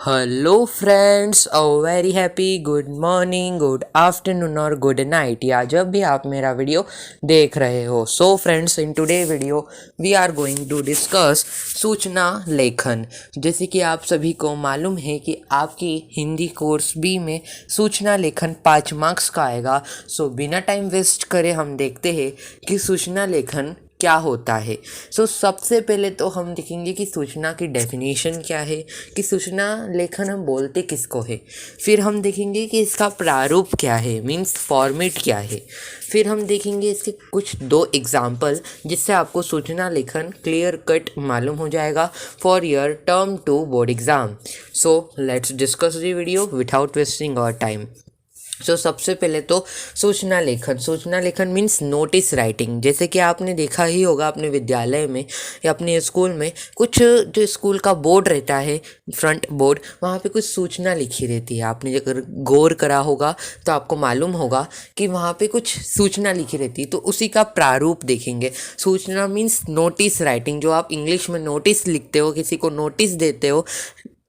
Hello friends, a very happy good morning, good afternoon और good night, या जब भी आप मेरा वीडियो देख रहे हो। So friends, in today video we are going to discuss सूचना लेखन। जैसे कि आप सभी को मालूम है कि आपकी हिंदी कोर्स बी में सूचना लेखन 5 मार्क्स का आएगा। सो बिना टाइम वेस्ट करे हम देखते हैं कि सूचना लेखन क्या होता है। सबसे पहले तो हम देखेंगे कि सूचना की डेफिनेशन क्या है, कि सूचना लेखन हम बोलते किसको है। फिर हम देखेंगे कि इसका प्रारूप क्या है, मीन्स फॉर्मेट क्या है। फिर हम देखेंगे इसके कुछ 2 एग्जाम्पल, जिससे आपको सूचना लेखन क्लियर कट मालूम हो जाएगा for your term 2 board exam. So let's discuss the video without wasting our time. सबसे पहले तो सूचना लेखन मीन्स नोटिस राइटिंग। जैसे कि आपने देखा ही होगा अपने विद्यालय में या अपने स्कूल में, कुछ जो स्कूल का बोर्ड रहता है, फ्रंट बोर्ड, वहाँ पे कुछ सूचना लिखी रहती है। आपने अगर गौर करा होगा तो आपको मालूम होगा कि वहाँ पे कुछ सूचना लिखी रहती है। तो उसी का प्रारूप देखेंगे। सूचना मीन्स नोटिस राइटिंग, जो आप इंग्लिश में नोटिस लिखते हो, किसी को नोटिस देते हो,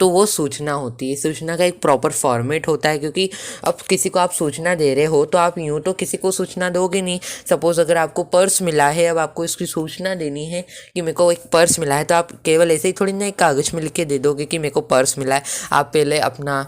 तो वो सूचना होती है। सूचना का एक प्रॉपर फॉर्मेट होता है, क्योंकि अब किसी को आप सूचना दे रहे हो तो आप यूँ तो किसी को सूचना दोगे नहीं। सपोज़ अगर आपको पर्स मिला है, अब आपको इसकी सूचना देनी है कि मेरे को एक पर्स मिला है, तो आप केवल ऐसे ही थोड़ी ना एक कागज़ में लिख के दे दोगे कि मेरे को पर्स मिला है। आप पहले अपना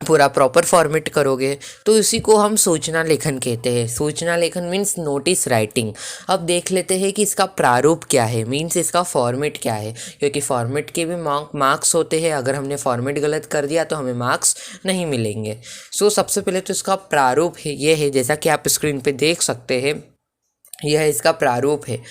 पूरा प्रॉपर फॉर्मेट करोगे, तो इसी को हम सूचना लेखन कहते हैं। सूचना लेखन मीन्स नोटिस राइटिंग। अब देख लेते हैं कि इसका प्रारूप क्या है, मीन्स इसका फॉर्मेट क्या है, क्योंकि फॉर्मेट के भी मार्क्स होते हैं। अगर हमने फॉर्मेट गलत कर दिया तो हमें मार्क्स नहीं मिलेंगे। सबसे पहले तो इसका प्रारूप है, ये है, जैसा कि आप स्क्रीन पे देख सकते हैं, यह इसका प्रारूप है।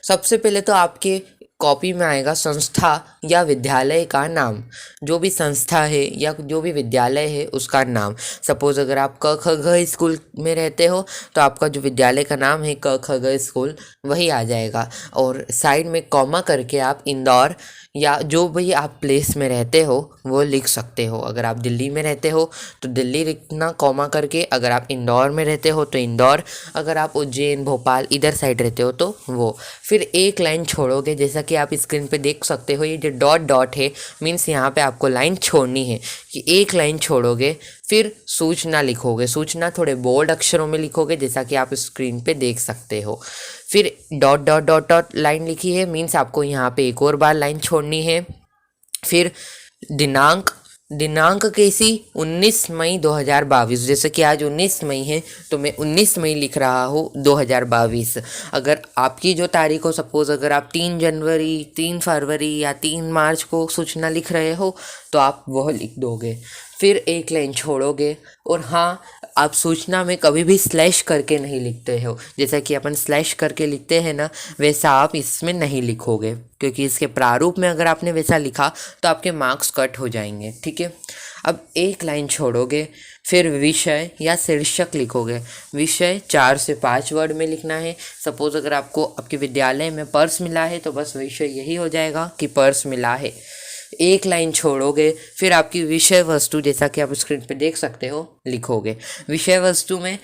सबसे पहले तो आपके कॉपी में आएगा संस्था या विद्यालय का नाम। जो भी संस्था है या जो भी विद्यालय है उसका नाम। सपोज़ अगर आप क ख ग स्कूल में रहते हो तो आपका जो विद्यालय का नाम है क ख ग स्कूल, वही आ जाएगा। और साइड में कॉमा करके आप इंदौर या जो भी आप प्लेस में रहते हो वो लिख सकते हो। अगर आप दिल्ली में रहते हो तो दिल्ली लिखना कॉमा करके, अगर आप इंदौर में रहते हो तो इंदौर, अगर आप उज्जैन भोपाल इधर साइड रहते हो तो वो। फिर एक लाइन छोड़ोगे, जैसा कि आप स्क्रीन पे देख सकते हो, ये जो डॉट डॉट है मीन्स यहाँ पे आपको लाइन छोड़नी है, कि एक लाइन छोड़ोगे। फिर सूचना लिखोगे, सूचना थोड़े बोल्ड अक्षरों में लिखोगे, जैसा कि आप स्क्रीन पे देख सकते हो। फिर dot dot dot dot line लिखी है, मीन्स आपको यहाँ पे एक और बार लाइन छोड़नी है। फिर दिनांक कैसी, 19 मई 2022। जैसे कि आज 19 मई है तो मैं 19 मई लिख रहा हूँ 2022। अगर आपकी जो तारीख हो, सपोज़ अगर आप 3 जनवरी, 3 फरवरी या 3 मार्च को सूचना लिख रहे हो तो आप वह लिख दोगे। फिर एक लाइन छोड़ोगे। और हाँ, आप सूचना में कभी भी स्लैश करके नहीं लिखते हो। जैसा कि अपन स्लैश करके लिखते हैं ना, वैसा आप इसमें नहीं लिखोगे, क्योंकि इसके प्रारूप में अगर आपने वैसा लिखा तो आपके मार्क्स कट हो जाएंगे। ठीक है, अब एक लाइन छोड़ोगे। फिर विषय या शीर्षक लिखोगे। विषय 4 से 5 वर्ड में लिखना है। सपोज़ अगर आपको आपके विद्यालय में पर्स मिला है तो बस विषय यही हो जाएगा कि पर्स मिला है। एक लाइन छोड़ोगे। फिर आपकी विषय वस्तु, जैसा कि आप स्क्रीन पे देख सकते हो, लिखोगे। विषय वस्तु में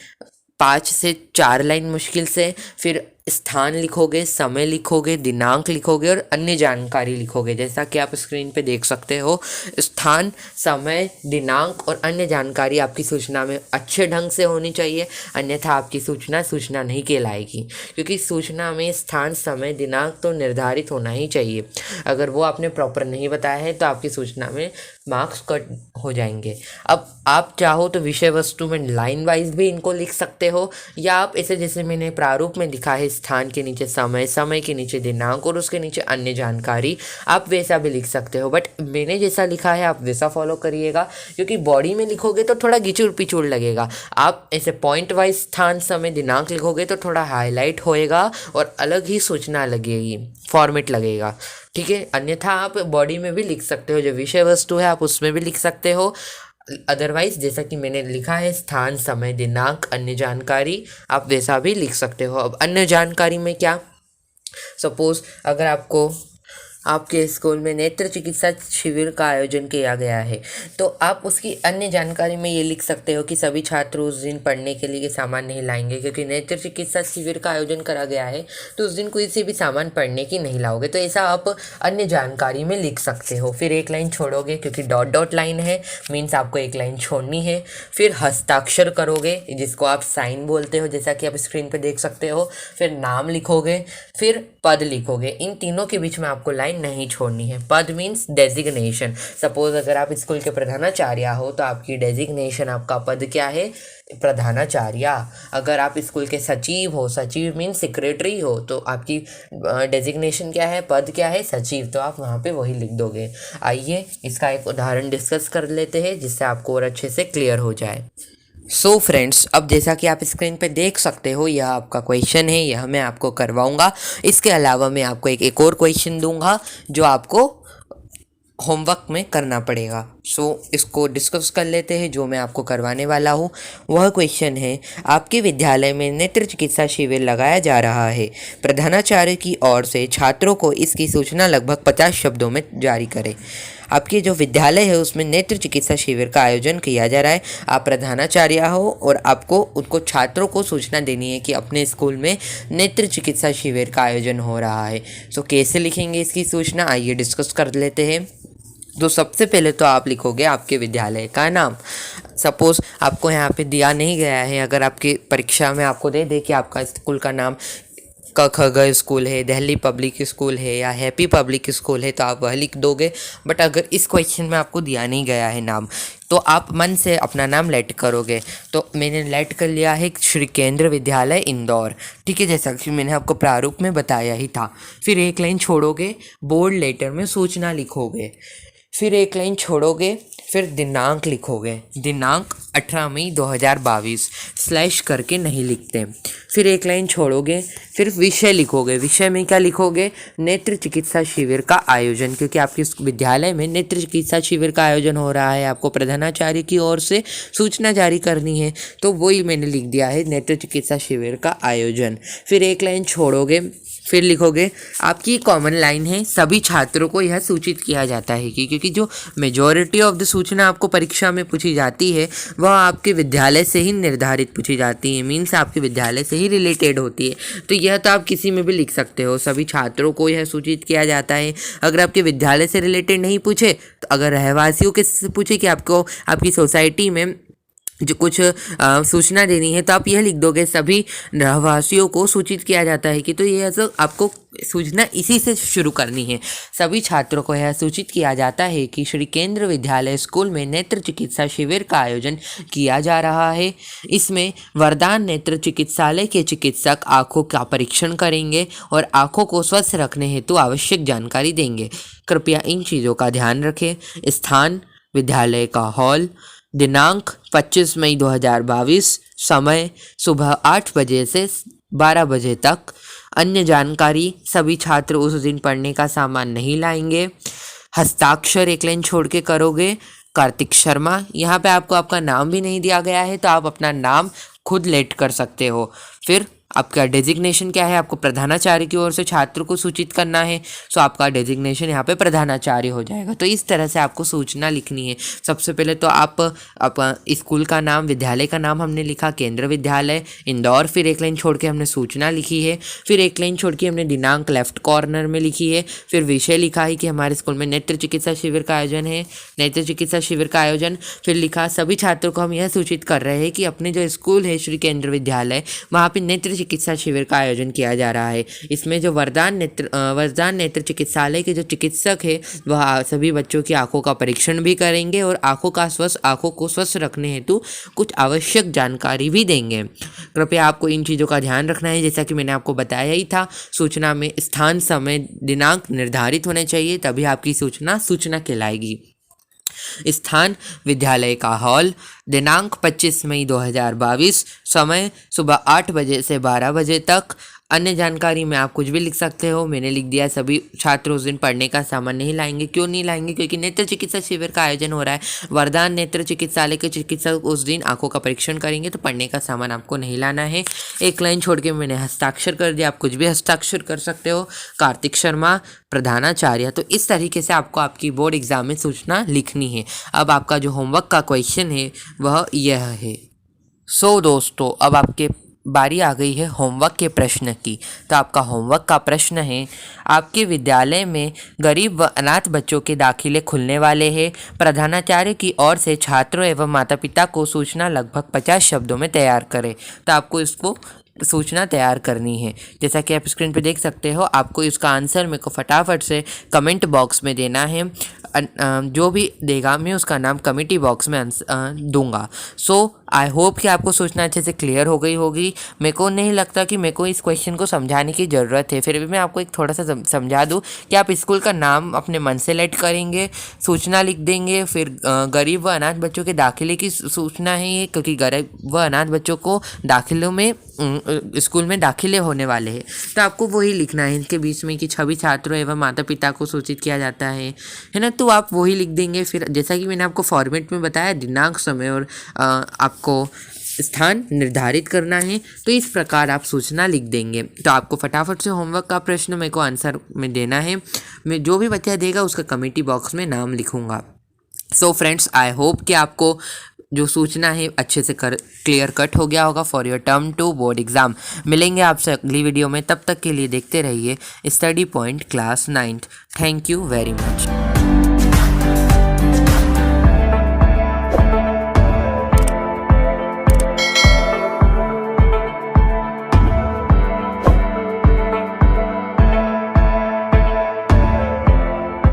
5 से 4 लाइन मुश्किल से। फिर स्थान लिखोगे, समय लिखोगे, दिनांक लिखोगे और अन्य जानकारी लिखोगे, जैसा कि आप स्क्रीन पे देख सकते हो। स्थान, समय, दिनांक और अन्य जानकारी आपकी सूचना में अच्छे ढंग से होनी चाहिए, अन्यथा आपकी सूचना नहीं कहलाएगी। क्योंकि सूचना में स्थान, समय, दिनांक तो निर्धारित होना ही चाहिए। अगर वो आपने प्रॉपर नहीं बताया है तो आपकी सूचना में मार्क्स कट हो जाएंगे। अब आप चाहो तो विषय वस्तु में लाइन वाइज भी इनको लिख सकते हो, या आप ऐसे जैसे मैंने प्रारूप में लिखा है, स्थान के नीचे समय, समय के नीचे दिनांक और उसके नीचे अन्य जानकारी, आप वैसा भी लिख सकते हो। बट मैंने जैसा लिखा है आप वैसा फॉलो करिएगा, क्योंकि बॉडी में लिखोगे तो थोड़ा गिचुड़ पिचुड़ लगेगा। आप ऐसे पॉइंट वाइज स्थान, समय, दिनांक लिखोगे तो थोड़ा हाईलाइट होएगा और अलग ही सूचना लगेगी, फॉर्मेट लगेगा। ठीक है, अन्यथा आप बॉडी में भी लिख सकते हो, जो विषय वस्तु है आप उसमें भी लिख सकते हो। अदरवाइज जैसा कि मैंने लिखा है स्थान, समय, दिनांक, अन्य जानकारी, आप वैसा भी लिख सकते हो। अब अन्य जानकारी में क्या, सपोज अगर आपको आपके स्कूल में नेत्र चिकित्सा शिविर का आयोजन किया गया है, तो आप उसकी अन्य जानकारी में ये लिख सकते हो कि सभी छात्र उस दिन पढ़ने के लिए सामान नहीं लाएंगे, क्योंकि नेत्र चिकित्सा शिविर का आयोजन करा गया है तो उस दिन कोई से भी सामान पढ़ने की नहीं लाओगे। तो ऐसा आप अन्य जानकारी में लिख सकते हो। फिर एक लाइन छोड़ोगे, क्योंकि डॉट डॉट लाइन है, मीन्स आपको एक लाइन छोड़नी है। फिर हस्ताक्षर करोगे, जिसको आप साइन बोलते हो, जैसा कि आप स्क्रीन पर देख सकते हो। फिर नाम लिखोगे, फिर पद लिखोगे। इन तीनों के बीच में आपको लाइन नहीं छोड़नी है। पद मीन्स डेजिग्नेशन। सपोज अगर आप स्कूल के प्रधानाचार्य हो तो आपकी डेजिग्नेशन, आपका पद क्या है? प्रधानाचार्य। अगर आप स्कूल के सचिव हो, सचिव मीन्स सेक्रेटरी हो, तो आपकी डेजिग्नेशन क्या है, पद क्या है? सचिव। तो आप वहाँ पे वही लिख दोगे। आइए इसका एक उदाहरण डिस्कस कर लेते हैं, जिससे आपको और अच्छे से क्लियर हो जाए। सो फ्रेंड्स, अब जैसा कि आप स्क्रीन पे देख सकते हो, यह आपका क्वेश्चन है, यह मैं आपको करवाऊंगा। इसके अलावा मैं आपको एक और क्वेश्चन दूंगा जो आपको होमवर्क में करना पड़ेगा। सो इसको डिस्कस कर लेते हैं। जो मैं आपको करवाने वाला हूँ वह क्वेश्चन है, आपके विद्यालय में नेत्र चिकित्सा शिविर लगाया जा रहा है। प्रधानाचार्य की ओर से छात्रों को इसकी सूचना लगभग 50 शब्दों में जारी करें। आपके जो विद्यालय है उसमें नेत्र चिकित्सा शिविर का आयोजन किया जा रहा है। आप प्रधानाचार्य हो और आपको उनको छात्रों को सूचना देनी है कि अपने स्कूल में नेत्र चिकित्सा शिविर का आयोजन हो रहा है। सो कैसे लिखेंगे इसकी सूचना, आइए डिस्कस कर लेते हैं। तो सबसे पहले तो आप लिखोगे आपके विद्यालय का नाम। सपोज़ आपको यहाँ पे दिया नहीं गया है, अगर आपकी परीक्षा में आपको दे दे कि आपका स्कूल का नाम क ख ग स्कूल है, दिल्ली पब्लिक स्कूल है या हैप्पी पब्लिक स्कूल है, तो आप वह लिख दोगे। बट अगर इस क्वेश्चन में आपको दिया नहीं गया है नाम, तो आप मन से अपना नाम लेट करोगे। तो मैंने लेट कर लिया है श्री केंद्र विद्यालय इंदौर, ठीक है, जैसा कि मैंने आपको प्रारूप में बताया ही था। फिर एक लाइन छोड़ोगे, बोल्ड लेटर में सूचना लिखोगे। फिर एक लाइन छोड़ोगे, फिर दिनांक लिखोगे, दिनांक 18 मई 2022 स्लैश करके नहीं लिखते। फिर एक लाइन छोड़ोगे, फिर विषय लिखोगे। विषय में क्या लिखोगे? नेत्र चिकित्सा शिविर का आयोजन, क्योंकि आपके विद्यालय में नेत्र चिकित्सा शिविर का आयोजन हो रहा है, आपको प्रधानाचार्य की ओर से सूचना जारी करनी है, तो वही मैंने लिख दिया है, नेत्र चिकित्सा शिविर का आयोजन। फिर एक लाइन छोड़ोगे, फिर लिखोगे, आपकी कॉमन लाइन है, सभी छात्रों को यह सूचित किया जाता है कि क्योंकि जो मेजॉरिटी ऑफ द सूचना आपको परीक्षा में पूछी जाती है वह आपके विद्यालय से ही निर्धारित पूछी जाती है, मीन्स आपके विद्यालय से ही रिलेटेड होती है। तो यह तो आप किसी में भी लिख सकते हो, सभी छात्रों को यह सूचित किया जाता है। अगर आपके विद्यालय से रिलेटेड नहीं पूछे, तो अगर रहवासियों के से पूछे कि आपको आपकी सोसाइटी में जो कुछ सूचना देनी है, तो आप यह लिख दोगे, सभी रहवासियों को सूचित किया जाता है कि, तो यह तो आपको सूचना इसी से शुरू करनी है। सभी छात्रों को यह सूचित किया जाता है कि श्री केंद्र विद्यालय स्कूल में नेत्र चिकित्सा शिविर का आयोजन किया जा रहा है। इसमें वरदान नेत्र चिकित्सालय के चिकित्सक आँखों का परीक्षण करेंगे और आँखों को स्वस्थ रखने हेतु आवश्यक जानकारी देंगे। कृपया इन चीज़ों का ध्यान रखें। स्थान विद्यालय का हॉल, दिनांक 25 मई 2022, समय सुबह 8 बजे से 12 बजे तक। अन्य जानकारी, सभी छात्र उस दिन पढ़ने का सामान नहीं लाएंगे। हस्ताक्षर एक लाइन छोड़ के करोगे, कार्तिक शर्मा। यहाँ पे आपको आपका नाम भी नहीं दिया गया है, तो आप अपना नाम खुद लेट कर सकते हो। फिर आपका डेजिग्नेशन क्या है, आपको प्रधानाचार्य की ओर से छात्र को सूचित करना है, सो आपका डेजिग्नेशन यहाँ पे प्रधानाचार्य हो जाएगा। तो इस तरह से आपको सूचना लिखनी है। सबसे पहले तो आप स्कूल का नाम, विद्यालय का नाम हमने लिखा केंद्र विद्यालय इंदौर, फिर एक लाइन छोड़ के हमने सूचना लिखी है, फिर एक लाइन छोड़ के हमने दिनांक लेफ्ट कॉर्नर में लिखी है, फिर विषय लिखा है कि हमारे स्कूल में नेत्र चिकित्सा शिविर का आयोजन है, नेत्र चिकित्सा शिविर का आयोजन। फिर लिखा, सभी छात्रों को हम यह सूचित कर रहे हैं कि अपने जो स्कूल है श्री केंद्र विद्यालय, वहाँ पे नेत्र चिकित्सा शिविर का आयोजन किया जा रहा है। इसमें जो वरदान नेत्र चिकित्सालय के जो चिकित्सक है वह सभी बच्चों की आंखों का परीक्षण भी करेंगे और आंखों को स्वस्थ रखने हेतु कुछ आवश्यक जानकारी भी देंगे। कृपया आपको इन चीज़ों का ध्यान रखना है, जैसा कि मैंने आपको बताया ही था। सूचना में स्थान, समय, दिनांक निर्धारित होने चाहिए, तभी आपकी सूचना कहलाएगी। स्थान विद्यालय का हॉल, दिनांक 25 मई 2022, समय सुबह 8 बजे से 12 बजे तक। अन्य जानकारी में आप कुछ भी लिख सकते हो। मैंने लिख दिया सभी छात्र उस दिन पढ़ने का सामान नहीं लाएंगे। क्यों नहीं लाएंगे? क्योंकि नेत्र चिकित्सा शिविर का आयोजन हो रहा है। वरदान नेत्र चिकित्सालय के चिकित्सक उस दिन आंखों का परीक्षण करेंगे, तो पढ़ने का सामान आपको नहीं लाना है। एक लाइन छोड़ के मैंने हस्ताक्षर कर दिया, आप कुछ भी हस्ताक्षर कर सकते हो। कार्तिक शर्मा, प्रधानाचार्य। तो इस तरीके से आपको आपकी बोर्ड एग्जाम में सूचना लिखनी है। अब आपका जो होमवर्क का क्वेश्चन है वह यह है। सो दोस्तों, अब आपके बारी आ गई है होमवर्क के प्रश्न की। तो आपका होमवर्क का प्रश्न है, आपके विद्यालय में गरीब व अनाथ बच्चों के दाखिले खुलने वाले हैं। प्रधानाचार्य की ओर से छात्रों एवं माता पिता को सूचना लगभग 50 शब्दों में तैयार करें। तो आपको इसको सूचना तैयार करनी है। जैसा कि आप स्क्रीन पे देख सकते हो, आपको इसका आंसर मेरे को फटाफट से कमेंट बॉक्स में देना है। जो भी देगा मैं उसका नाम कमेंटी बॉक्स में दूंगा। सो आई होप कि आपको सूचना अच्छे से क्लियर हो गई होगी। मेरे को नहीं लगता कि मेरे को इस क्वेश्चन को समझाने की ज़रूरत है, फिर भी मैं आपको एक थोड़ा सा समझा दूं कि आप स्कूल का नाम अपने मन से सेलेक्ट करेंगे, सूचना लिख देंगे, फिर गरीब व अनाथ बच्चों के दाखिले की सूचना है ये, क्योंकि गरीब व अनाथ बच्चों को दाखिलों में स्कूल में दाखिले होने वाले हैं। तो आपको वही लिखना है इनके बीच में कि सभी छात्रों एवं माता पिता को सूचित किया जाता है ना। तो आप वही लिख देंगे। फिर जैसा कि मैंने आपको फॉर्मेट में बताया, दिनांक, समय और आपको स्थान निर्धारित करना है। तो इस प्रकार आप सूचना लिख देंगे। तो आपको फटाफट से होमवर्क का प्रश्न मेरे को आंसर में देना है। मैं जो भी बच्चा देगा उसका कमेंटी बॉक्स में नाम लिखूंगा। सो फ्रेंड्स, आई होप कि आपको जो सूचना है अच्छे से क्लियर कट हो गया होगा for your term 2 board exam. मिलेंगे आपसे अगली वीडियो में, तब तक के लिए देखते रहिए study point class 9th। Thank you very much.